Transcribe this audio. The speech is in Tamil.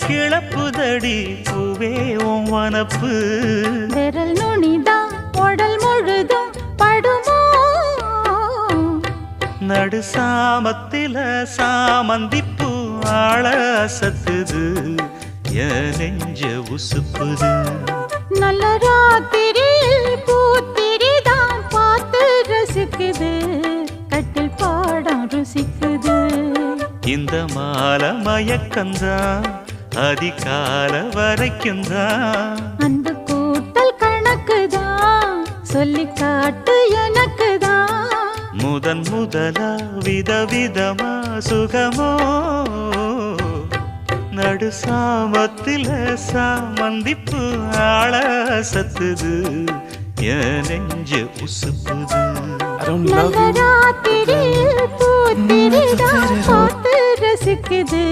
கிளப்புதடி பூவே உன் வனப்பு விரல் நுனிதான் உடல் முழுதும் படுமோ நடு சாமத்தில சாமந்திப்பூ ஆள அசத்துது என் நெஞ்ச உசுப்புது நல்ல ராத்திரியில் பூத்திரிதான் பார்த்து ரசிக்குது கட்டில் பாடம் ருசிக்குது இந்த மாலை மயக்கந்தான் அதிகால வரைக்கும்தான் அன்பு கூட்டல் கணக்குதான் சொல்லி காட்டு எனக்குதான் முதன் முதலா விதவிதமா சுகமோ நடு சாமத்தில சாமந்திப்பு ஆள சத்துது என் நெஞ்ச உசுப்புது நல்ல ராத்திரியில் பூத்திரிதான் பார்த்து ரசிக்குது